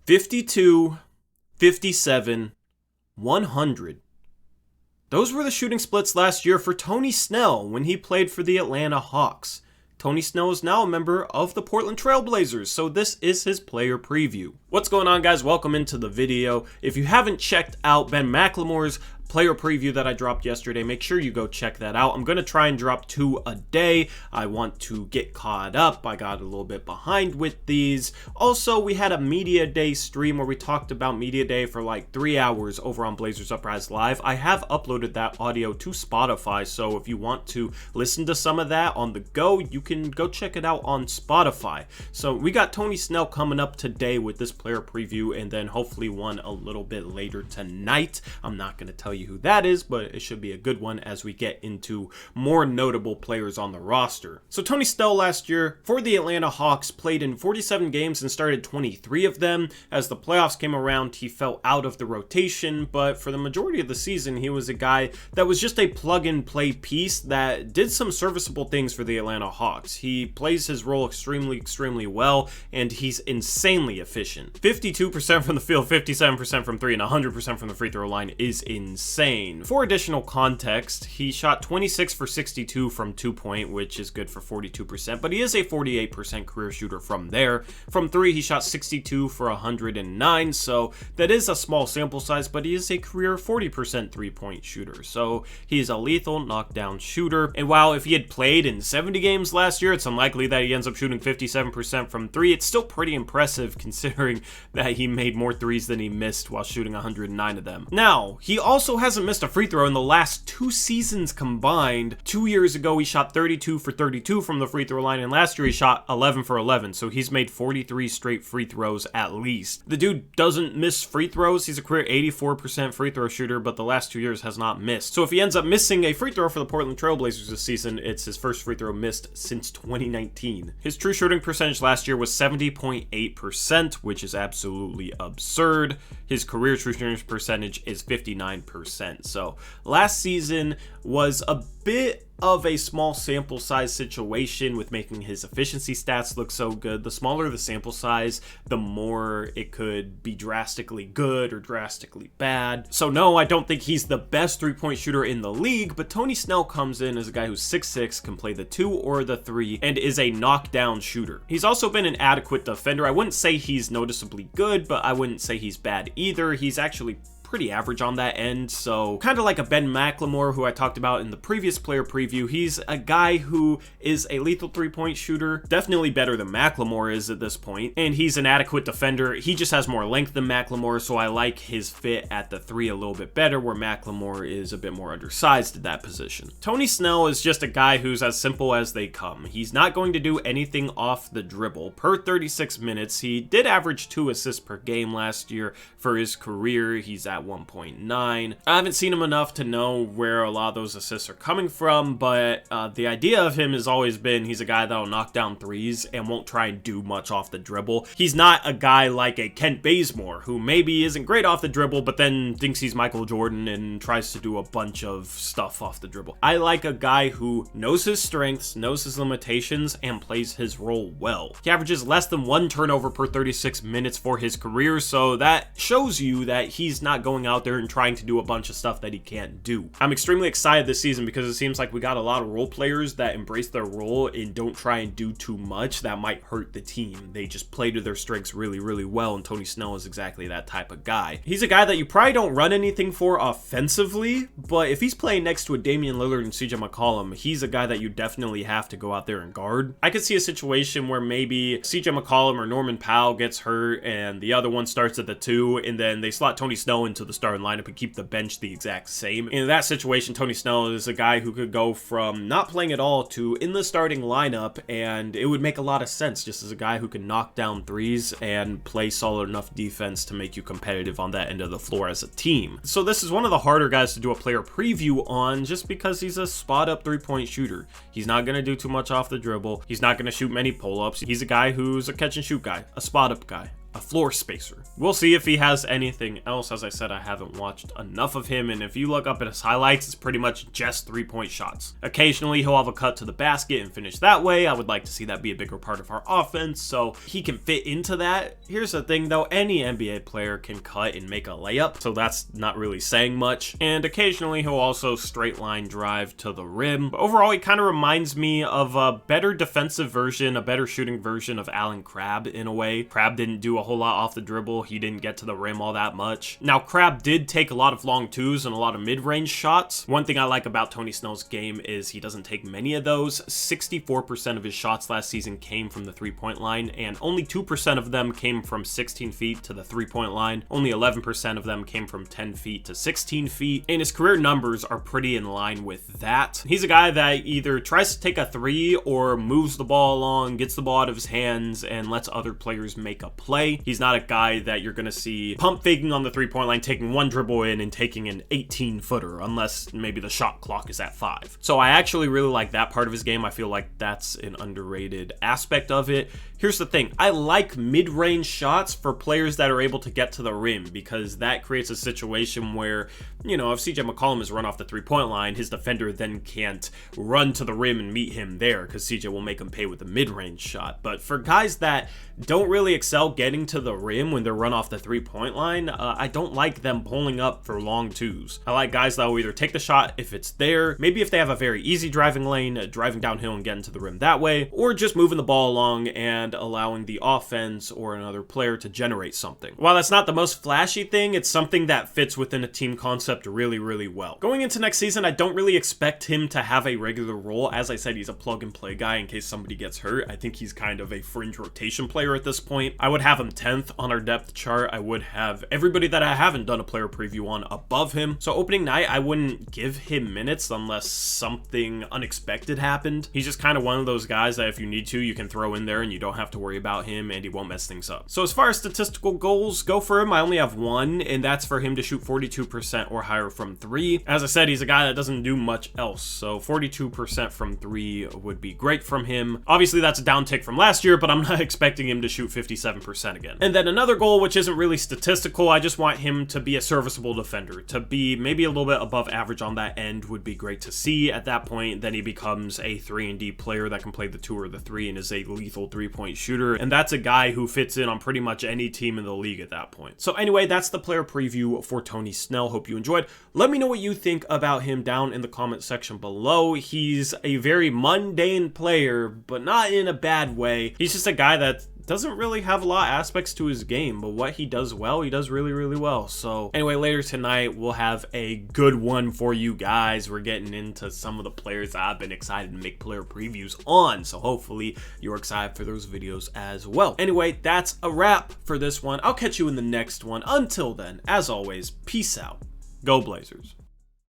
52, 57, 100. Those were the shooting splits last year for Tony Snell when he played for the Atlanta Hawks. Tony Snell is now a member of the Portland Trail Blazers, so this is his player preview. What's going on, guys? Welcome into the video. If you haven't checked out Ben McLemore's player preview that I dropped yesterday, make sure you go check that out. I'm going to try and drop 2 a day. I want to get caught up. I got a little bit behind with these. Also, we had a media day stream where we talked about media day for like 3 hours over on Blazers Uprise Live. I have uploaded that audio to Spotify, so if you want to listen to some of that on the go, you can go check it out on Spotify. So we got Tony Snell coming up today with this player preview, and then hopefully one a little bit later tonight. I'm not going to tell you who that is, but it should be a good one as we get into more notable players on the roster. So Tony Snell last year for the Atlanta Hawks played in 47 games and started 23 of them. As the playoffs came around, he fell out of the rotation, but for the majority of the season, he was a guy that was just a plug-and-play piece that did some serviceable things for the Atlanta Hawks. He plays his role extremely well, and he's insanely efficient. 52% from the field, 57% from 3, and 100% from the free throw line is insane. For additional context, he shot 26 for 62 from 2-point, which is good for 42%, but he is a 48% career shooter from there. From 3, he shot 62 for 109, so that is a small sample size, but he is a career 40% three-point shooter, so he's a lethal knockdown shooter. And while if he had played in 70 games last year, it's unlikely that he ends up shooting 57% from 3. It's still pretty impressive considering that he made more threes than he missed while shooting 109 of them. Now, he also hasn't missed a free throw in the last 2 seasons combined. 2 years ago, he shot 32 for 32 from the free throw line, and last year he shot 11 for 11, so he's made 43 straight free throws at least. The dude doesn't miss free throws. He's a career 84% free throw shooter, but the last 2 years has not missed. So if he ends up missing a free throw for the Portland Trail Blazers this season, it's his first free throw missed since 2019. His true shooting percentage last year was 70.8%, which is absolutely absurd. His career true shooting percentage is 59%. So last season was a bit of a small sample size situation with making his efficiency stats look so good. The smaller the sample size, the more it could be drastically good or drastically bad. So no, I don't think he's the best three-point shooter in the league, but Tony Snell comes in as a guy who's 6'6", can play the 2 or the 3, and is a knockdown shooter. He's also been an adequate defender. I wouldn't say he's noticeably good, but I wouldn't say he's bad either. He's actually pretty average on that end, so kind of like a Ben McLemore, who I talked about in the previous player preview. He's a guy who is a lethal three-point shooter, definitely better than McLemore is at this point, and he's an adequate defender. He just has more length than McLemore, so I like his fit at the 3 a little bit better, where McLemore is a bit more undersized at that position. Tony Snell is just a guy who's as simple as they come. He's not going to do anything off the dribble. Per 36 minutes, he did average 2 assists per game last year. For his career, he's at 1.9. I haven't seen him enough to know where a lot of those assists are coming from, but the idea of him has always been he's a guy that'll knock down threes and won't try and do much off the dribble. He's not a guy like a Kent Bazemore, who maybe isn't great off the dribble, but then thinks he's Michael Jordan and tries to do a bunch of stuff off the dribble. I like a guy who knows his strengths, knows his limitations, and plays his role well. He averages less than 1 turnover per 36 minutes for his career, so that shows you that he's not going out there and trying to do a bunch of stuff that he can't do. I'm extremely excited this season because it seems like we got a lot of role players that embrace their role and don't try and do too much that might hurt the team. They just play to their strengths really well, and Tony Snell is exactly that type of guy. He's a guy that you probably don't run anything for offensively, but if he's playing next to a Damian Lillard and CJ McCollum, he's a guy that you definitely have to go out there and guard. I could see a situation where maybe CJ McCollum or Norman Powell gets hurt and the other one starts at the 2, and then they slot Tony Snell into the starting lineup and keep the bench the exact same. In that situation, Tony Snell is a guy who could go from not playing at all to in the starting lineup, and it would make a lot of sense just as a guy who can knock down threes and play solid enough defense to make you competitive on that end of the floor as a team. So this is one of the harder guys to do a player preview on just because he's a spot-up three-point shooter. He's not going to do too much off the dribble. He's not going to shoot many pull-ups. He's a guy who's a catch-and-shoot guy, a spot-up guy. a floor spacer. We'll see if he has anything else. As I said, I haven't watched enough of him, and if you look up at his highlights, it's pretty much just 3-point shots. Occasionally, he'll have a cut to the basket and finish that way. I would like to see that be a bigger part of our offense, so he can fit into that. Here's the thing though, any NBA player can cut and make a layup, so that's not really saying much. And occasionally, he'll also straight line drive to the rim. But overall, he kind of reminds me of a better defensive version, a better shooting version of Allen Crabbe in a way. Crabbe didn't do a whole lot off the dribble. He didn't get to the rim all that much. Now, Crabbe did take a lot of long twos and a lot of mid-range shots. One thing I like about Tony Snell's game is he doesn't take many of those. 64% of his shots last season came from the three-point line, and only 2% of them came from 16 feet to the three-point line. Only 11% of them came from 10 feet to 16 feet, and his career numbers are pretty in line with that. He's a guy that either tries to take a three or moves the ball along, gets the ball out of his hands, and lets other players make a play. He's not a guy that you're going to see pump faking on the three-point line, taking one dribble in and taking an 18-footer, unless maybe the shot clock is at 5. So I actually really like that part of his game. I feel like that's an underrated aspect of it. Here's the thing. I like mid-range shots for players that are able to get to the rim, because that creates a situation where, you know, if CJ McCollum is run off the three-point line, his defender then can't run to the rim and meet him there, because CJ will make him pay with a mid-range shot. But for guys that don't really excel getting to the rim when they're run off the three-point line, I don't like them pulling up for long twos. I like guys that will either take the shot if it's there, maybe if they have a very easy driving lane, driving downhill and getting to the rim that way, or just moving the ball along and allowing the offense or another player to generate something. While that's not the most flashy thing, it's something that fits within a team concept really, really well. Going into next season, I don't really expect him to have a regular role. As I said, he's a plug-and-play guy in case somebody gets hurt. I think he's kind of a fringe rotation player at this point. I would have him 10th on our depth chart. I would have everybody that I haven't done a player preview on above him. So opening night, I wouldn't give him minutes unless something unexpected happened. He's just kind of one of those guys that if you need to, you can throw in there and you don't have to worry about him and he won't mess things up. So as far as statistical goals go for him, I only have one, and that's for him to shoot 42% or higher from 3. As I said, he's a guy that doesn't do much else, so 42% from 3 would be great from him. Obviously, that's a downtick from last year, but I'm not expecting him to shoot 57% again. And then another goal, which isn't really statistical, I just want him to be a serviceable defender. To be maybe a little bit above average on that end would be great to see. At that point, then he becomes a 3-and-D player that can play the 2 or the 3 and is a lethal 3-point shooter, and that's a guy who fits in on pretty much any team in the league at that point. So anyway, that's the player preview for Tony Snell. Hope you enjoyed. Let me know what you think about him down in the comment section below. He's a very mundane player, but not in a bad way. He's just a guy that doesn't really have a lot of aspects to his game, but what he does well, he does really, really well. So anyway, later tonight, we'll have a good one for you guys. We're getting into some of the players that I've been excited to make player previews on, so hopefully you're excited for those videos as well. Anyway, that's a wrap for this one. I'll catch you in the next one. Until then, as always, peace out. Go Blazers.